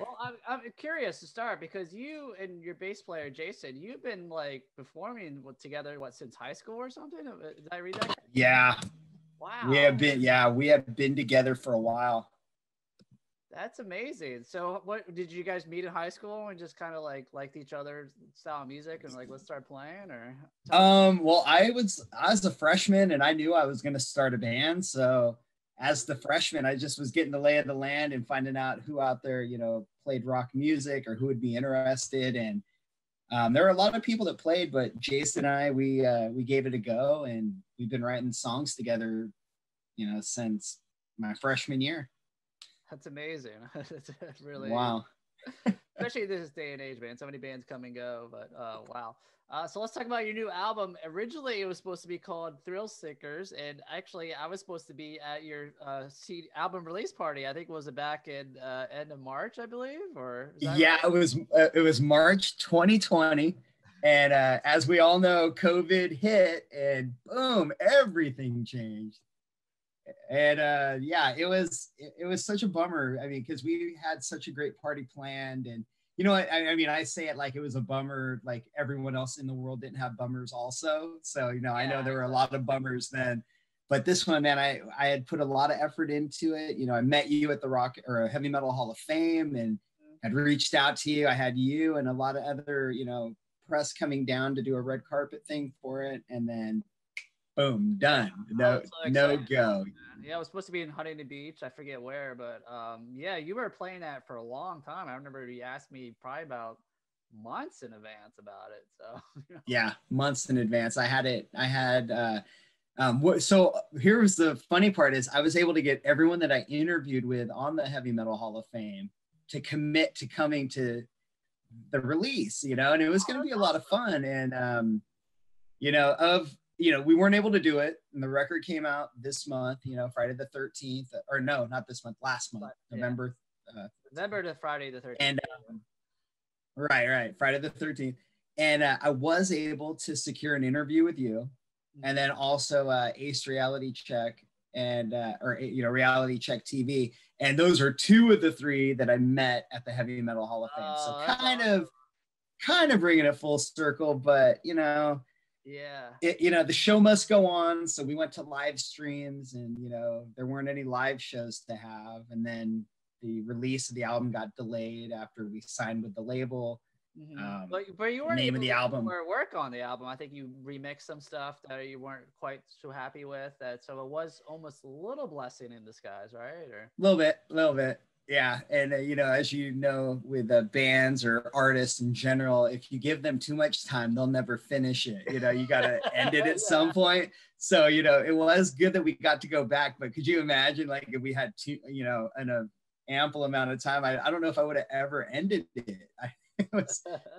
Well, I'm curious to start because you and your bass player Jason, you've been like performing together since high school or something? Did I read that? Yeah, Wow, we have been together for a while. that's amazing. So, what did you guys meet in high school and just kind of like liked each other's style of music and like let's start playing? Or Well, I was a freshman and I knew I was going to start a band, so as the freshman, I just was getting the lay of the land and finding out who out there, played rock music or who would be interested. And there were a lot of people that played, but Jason and I, we gave it a go, and we've been writing songs together, since my freshman year. That's amazing. It's really Wow. especially this day and age, man. So many bands come and go, but wow. So let's talk about your new album. Originally, it was supposed to be called Thrill Seekers, and actually, I was supposed to be at your album release party. I think was it back in end of March, I believe, or Yeah, right? it was March 2020, and as we all know, COVID hit, and boom, everything changed. And yeah, it was such a bummer. I mean, because we had such a great party planned, and I mean, I say it like it was a bummer, like everyone else in the world didn't have bummers also. So I know there were a lot of bummers then, but this one, man, I had put a lot of effort into it. I met you at the Rock or Heavy Metal Hall of Fame, and had reached out to you. I had you and a lot of other press coming down to do a red carpet thing for it, and then boom, done. No go. Yeah, I was supposed to be in Huntington Beach. I forget where, but yeah, you were playing that for a long time. I remember you asked me probably about months in advance about it. So yeah, months in advance. I had so here's the funny part is I was able to get everyone that I interviewed with on the Heavy Metal Hall of Fame to commit to coming to the release, and it was going to be a lot of fun. And we weren't able to do it, and the record came out this month, Friday the 13th, or no, not this month, last month, November to Friday the 13th. And right, Friday the 13th. And I was able to secure an interview with you, and then also Ace Reality Check and Reality Check TV, and those are two of the three that I met at the Heavy Metal Hall of Fame. So kind of bringing it full circle, but yeah, the show must go on. So we went to live streams, and there weren't any live shows to have, and then the release of the album got delayed after we signed with the label. But you weren't name of the album work on the album. I think you remixed some stuff that you weren't quite so happy with. So it was almost a little blessing in disguise, right? Or a little bit. Yeah, and as you know, with bands or artists in general, if you give them too much time, they'll never finish it. You got to end it at some point. So it was good that we got to go back. But could you imagine, like, if we had an ample amount of time? I don't know if I would have ever ended it.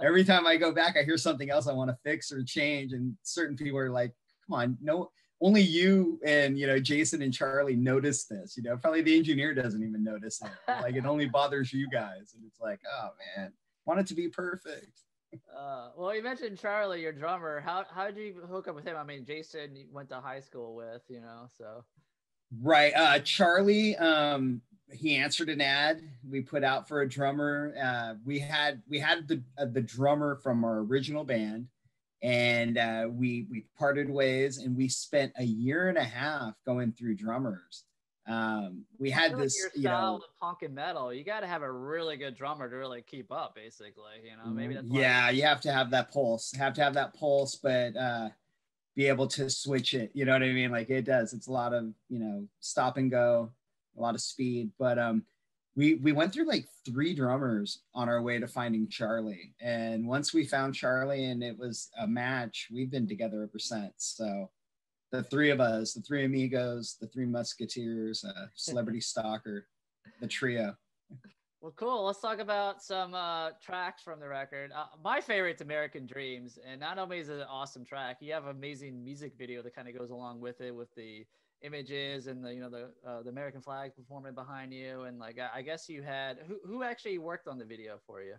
Every time I go back, I hear something else I want to fix or change, and certain people are like, "Come on, no." Only you and Jason and Charlie notice this. Probably the engineer doesn't even notice it. Like, it only bothers you guys, and it's like, oh man, want it to be perfect. Well, you mentioned Charlie, your drummer. How did you hook up with him? I mean, Jason you went to high school with, so. Right, Charlie. He answered an ad we put out for a drummer. We had the drummer from our original band. And we parted ways, and we spent a year and a half going through drummers. We had this, like your style of punk and metal. You got to have a really good drummer to really keep up, basically. Maybe that's why you have to have that pulse. But be able to switch it. You know what I mean? Like, it does. It's a lot of stop and go, a lot of speed. But we went through like 3 drummers on our way to finding Charlie. And once we found Charlie and it was a match, we've been together ever since. So the 3 of us, the 3 amigos, the 3 musketeers, Celebrity Stalker, the trio. Well, cool. Let's talk about some tracks from the record. My favorite's American Dreams. And not only is it an awesome track, you have an amazing music video that kind of goes along with it, with the images and the American flag performing behind you, and like I guess you had who actually worked on the video for you?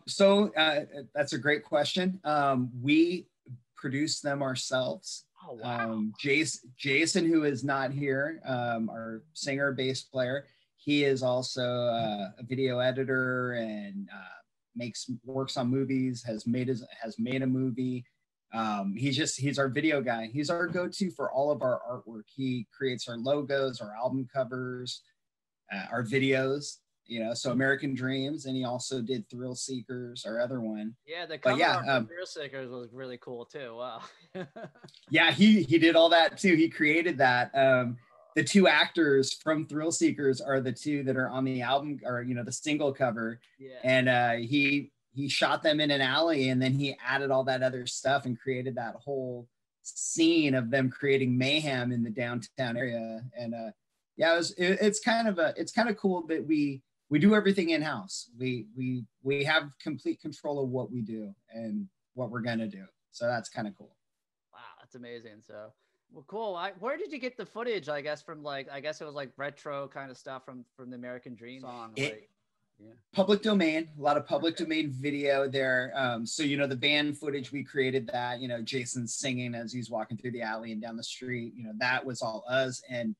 So that's a great question. We produced them ourselves. Oh wow. Jason, who is not here, our singer bass player, he is also a video editor and works on movies, has made a movie. He's our video guy. He's our go-to for all of our artwork. He creates our logos, our album covers, our videos, so American Dreams, and he also did Thrill Seekers, our other one. Yeah, the cover art for Thrill Seekers was really cool too. Wow. Yeah, he did all that too. He created that. The two actors from Thrill Seekers are the two that are on the album, or the single cover. Yeah. And he shot them in an alley, and then he added all that other stuff and created that whole scene of them creating mayhem in the downtown area. And yeah, it's kind of cool that we do everything in house. We have complete control of what we do and what we're gonna do. So that's kind of cool. Wow, that's amazing. So. Well, cool. Where did you get the footage? I guess from I guess it was like retro kind of stuff from the American Dream song. Public domain, a lot of public domain video there. So the band footage, we created that. Jason singing as he's walking through the alley and down the street. That was all us. And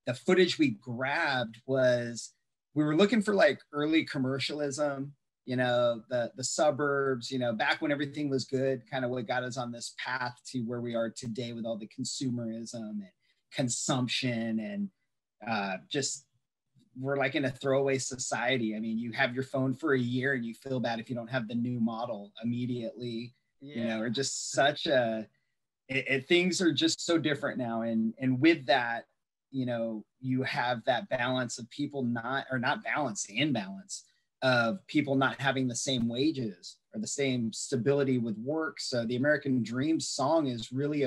the footage we grabbed was, we were looking for like early commercialism. The suburbs, back when everything was good, kind of what got us on this path to where we are today with all the consumerism and consumption, and just we're like in a throwaway society. I mean, you have your phone for a year and you feel bad if you don't have the new model immediately. Or just such things are just so different now. And with that, you have that balance of people imbalance of people not having the same wages or the same stability with work. So the American Dream song is really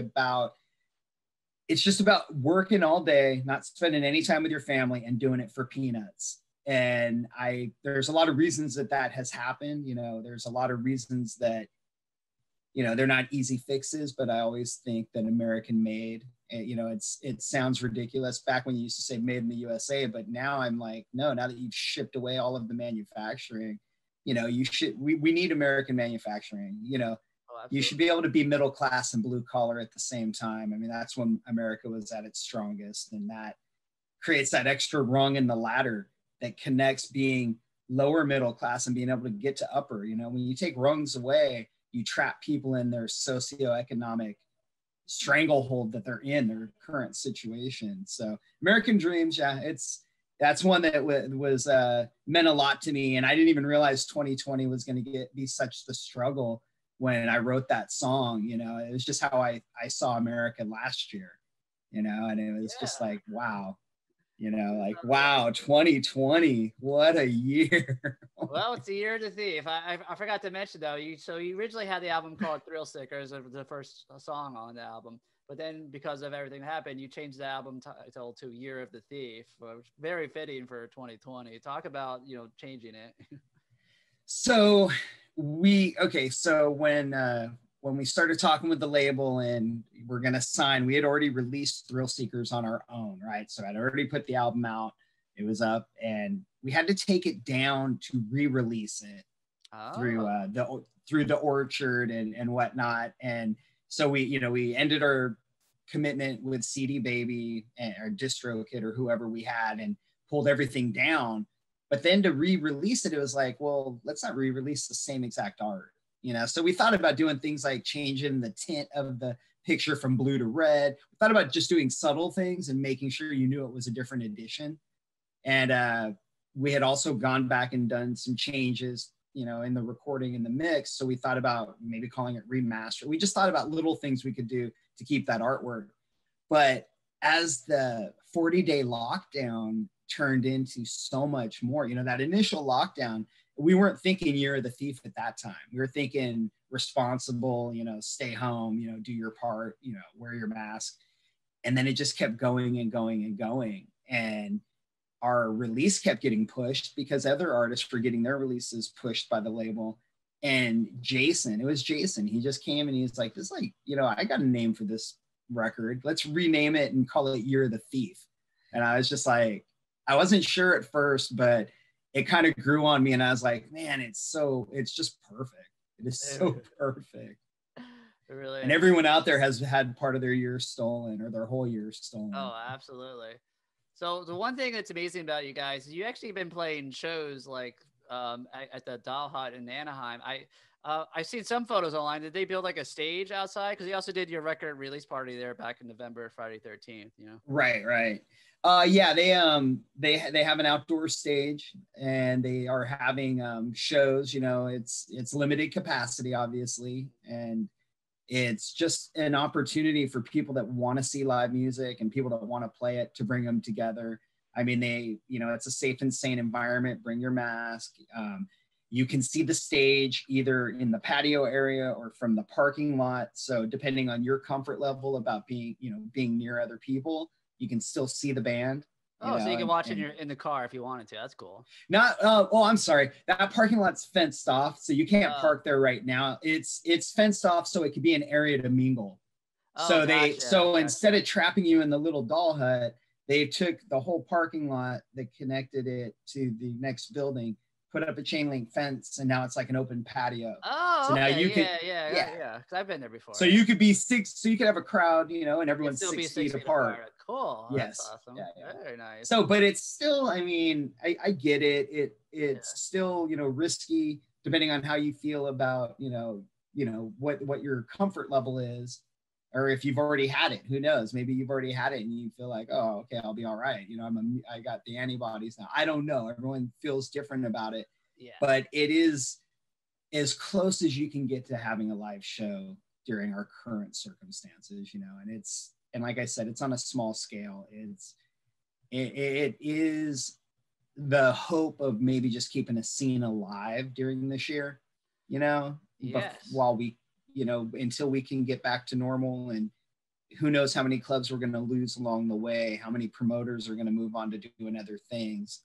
it's just about working all day, not spending any time with your family, and doing it for peanuts. And there's a lot of reasons that has happened. There's a lot of reasons that, they're not easy fixes, but I always think that American made, it sounds ridiculous back when you used to say made in the USA, but now I'm like, no, now that you've shipped away all of the manufacturing, we need American manufacturing. You should be able to be middle class and blue collar at the same time. I mean, that's when America was at its strongest, and that creates that extra rung in the ladder that connects being lower middle class and being able to get to upper. When you take rungs away, you trap people in their socioeconomic stranglehold that they're in, their current situation. So American Dreams, that's one that was meant a lot to me, and I didn't even realize 2020 was going to be such the struggle when I wrote that song. It was just how I saw America last year, and it was just like, wow, wow, 2020, what a year. Well, it's the year of the thief. I forgot to mention though, you originally had the album called Thrill Seekers, the first song on the album, but then because of everything that happened, you changed the album title to Year of the Thief, which is very fitting for 2020. Talk about changing it. So when we started talking with the label and we're going to sign, we had already released Thrill Seekers on our own, right? So I'd already put the album out, it was up, and we had to take it down to re-release it through the Orchard and whatnot. And so we ended our commitment with CD Baby or DistroKid or whoever we had and pulled everything down. But then to re-release it, it was like, well, let's not re-release the same exact art. So we thought about doing things like changing the tint of the picture from blue to red. We thought about just doing subtle things and making sure you knew it was a different edition. And we had also gone back and done some changes, in the recording and the mix. So we thought about maybe calling it remaster. We just thought about little things we could do to keep that artwork. But as the 40-day lockdown turned into so much more, that initial lockdown, we weren't thinking Year of the Thief at that time. We were thinking responsible, stay home, do your part, wear your mask. And then it just kept going and going and going. And our release kept getting pushed because other artists were getting their releases pushed by the label. And Jason, he just came and he's like, this I got a name for this record. Let's rename it and call it Year of the Thief. And I was just like, I wasn't sure at first, but it kind of grew on me, and I was like, man, it's just perfect. It is so perfect. It really and is. Everyone out there has had part of their year stolen or their whole year stolen. Oh, absolutely. So the one thing that's amazing about you guys is you actually been playing shows like at the Doll Hut in Anaheim. I've seen some photos online. Did they build like a stage outside? Because you also did your record release party there back in November, Friday 13th. You know. Right. Yeah, they have an outdoor stage and they are having shows. You know, it's limited capacity, obviously, and it's just an opportunity for people that want to see live music and people that want to play it to bring them together. I mean, it's a safe and sane environment. Bring your mask. You can see the stage either in the patio area or from the parking lot. So depending on your comfort level about being near other people, you can still see the band. Oh, so you can watch it in the car if you wanted to. That's cool. I'm sorry. That parking lot's fenced off, so you can't park there right now. It's fenced off so it could be an area to mingle. So gotcha. Instead of trapping you in the little doll hut, they took the whole parking lot that connected it to the next building, put up a chain link fence, and now it's like an open patio. Oh, so okay. Now you can, yeah. Because I've been there before. So you could be so you could have a crowd, and everyone's 6 feet apart. Cool. Yes. That's awesome. Yeah. Very nice. So, but it's still, I mean, I get it. It's still, risky depending on how you feel about, what your comfort level is, or if you've already had it. Who knows? Maybe you've already had it and you feel like, oh, okay, I'll be all right. I got the antibodies now. I don't know. Everyone feels different about it. Yeah. But it is as close as you can get to having a live show during our current circumstances, and like I said, it's on a small scale. It is the hope of maybe just keeping a scene alive during this year, yes. While we, until we can get back to normal, and who knows how many clubs we're going to lose along the way, how many promoters are going to move on to doing other things.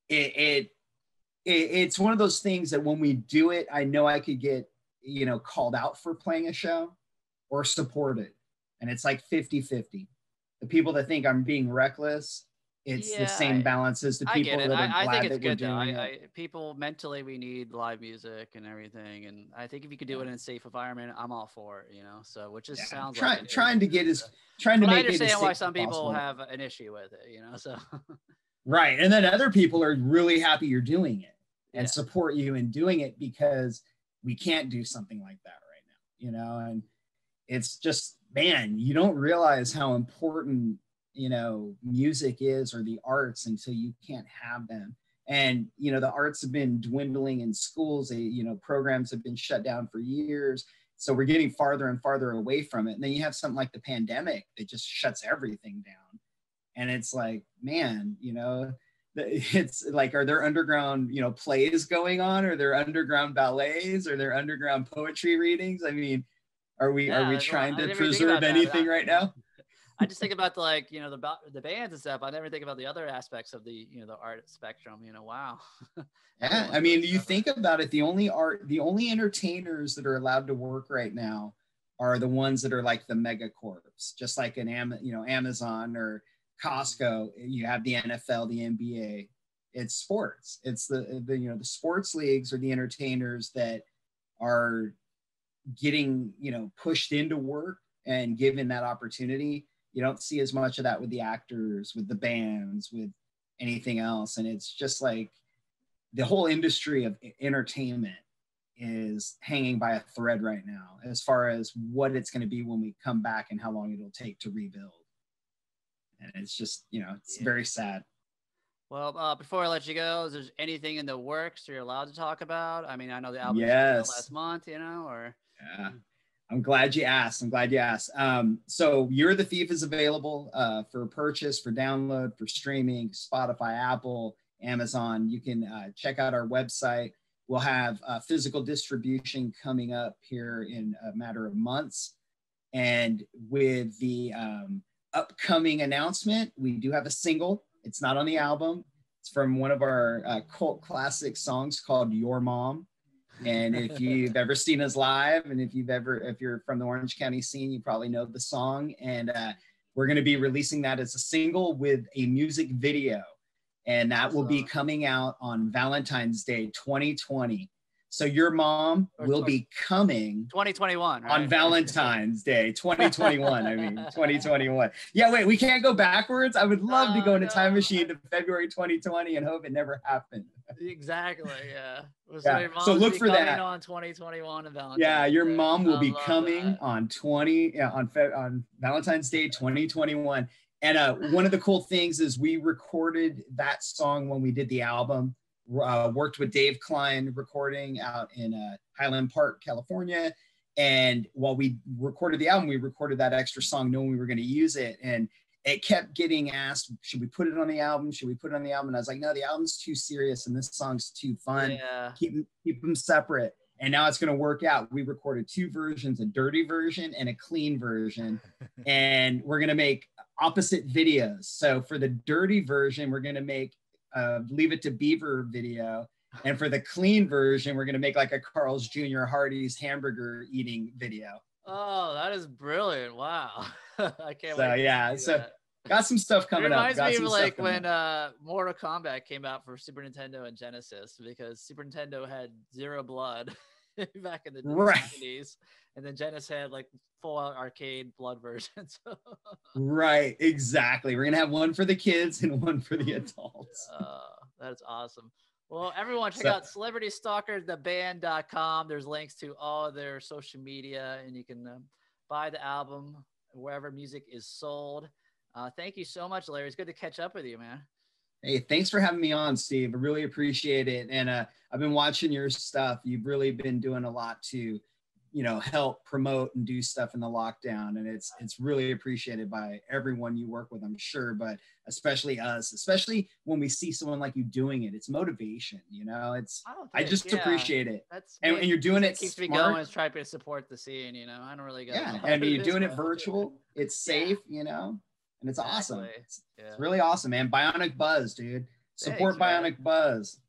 It's one of those things that when we do it, I know I could get, called out for playing a show or supported. And it's like 50-50. The people that think I'm being reckless, it's the same balance as the people that are glad that we're doing it. People mentally, we need live music and everything. And I think if you could do it in a safe environment, I'm all for it, so which just sounds like trying to make it I understand why some people have an issue with it, so. Right. And then other people are really happy you're doing it and support you in doing it because we can't do something like that right now, and it's just, man, you don't realize how important, music is, or the arts, until you can't have them. And, the arts have been dwindling in schools. Programs have been shut down for years. So we're getting farther and farther away from it. And then you have something like the pandemic that just shuts everything down. And it's like, man, it's like, are there underground, plays going on? Are there underground ballets? Are there underground poetry readings? I mean, are we trying to preserve anything right now? I just think about the bands and stuff. I never think about the other aspects of the the art spectrum. Wow. Yeah, I mean, you think about it. The only entertainers that are allowed to work right now are the ones that are like the megacorps, just like an Amazon or Costco. You have the NFL, the NBA. It's sports. It's the sports leagues are the entertainers that are getting pushed into work and given that opportunity. You don't see as much of that with the actors, with the bands, with anything else. And it's just like the whole industry of entertainment is hanging by a thread right now as far as what it's going to be when we come back and how long it'll take to rebuild. And it's just, it's very sad. Well, before I let you go, is there anything in the works you're allowed to talk about? I mean, I know the album came out last month, or... Yeah, I'm glad you asked. So You're the Thief is available for purchase, for download, for streaming, Spotify, Apple, Amazon. You can check out our website. We'll have physical distribution coming up here in a matter of months. And with the upcoming announcement, we do have a single. It's not on the album. It's from one of our cult classic songs called Your Mom. And if you've ever seen us live, and if you're from the Orange County scene, you probably know the song. And we're going to be releasing that as a single with a music video. And that will be coming out on Valentine's Day 2020. So your mom will be coming 2021, right? on Valentine's Day, 2021. I mean, 2021. Yeah, wait, we can't go backwards. I would love to go in a time machine to February 2020 and hope it never happened. Exactly. Yeah. Yeah. So look for that on 2021 and Valentine's. Yeah, your Day. mom will be coming on on Valentine's Day 2021. And one of the cool things is we recorded that song when we did the album. Worked with Dave Klein recording out in Highland Park, California. And while we recorded the album, we recorded that extra song knowing we were going to use it. And it kept getting asked, should we put it on the album? Should we put it on the album? And I was like, no, the album's too serious and this song's too fun. Yeah. Keep them separate. And now it's going to work out. We recorded 2 versions, a dirty version and a clean version. And we're going to make opposite videos. So for the dirty version, we're going to make Leave It to Beaver video. And for the clean version, we're going to make like a Carl's Jr. Hardee's hamburger eating video. Oh, that is brilliant. Wow. I can't so, wait. Yeah. So got some stuff coming up. It reminds me of like when Mortal Kombat came out for Super Nintendo and Genesis, because Super Nintendo had 0 blood back in the 90s. And then Genesis had like full arcade blood versions. Right, exactly. We're gonna have one for the kids and one for the adults. That's awesome. Well, everyone check out CelebrityStalkerTheBand.com. There's links to all their social media, and you can buy the album wherever music is sold. Thank you so much, Larry. It's good to catch up with you, man. Hey, thanks for having me on, Steve. I really appreciate it. And I've been watching your stuff. You've really been doing a lot to, help promote and do stuff in the lockdown. And it's really appreciated by everyone you work with, I'm sure, but especially us, especially when we see someone like you doing it. It's motivation, I just appreciate it. And you're doing it keeps me going, is trying to support the scene, I don't really got and you're doing it virtual. It's safe, and it's awesome. It's really awesome, man. Bionic Buzz, dude. Support Bionic Buzz.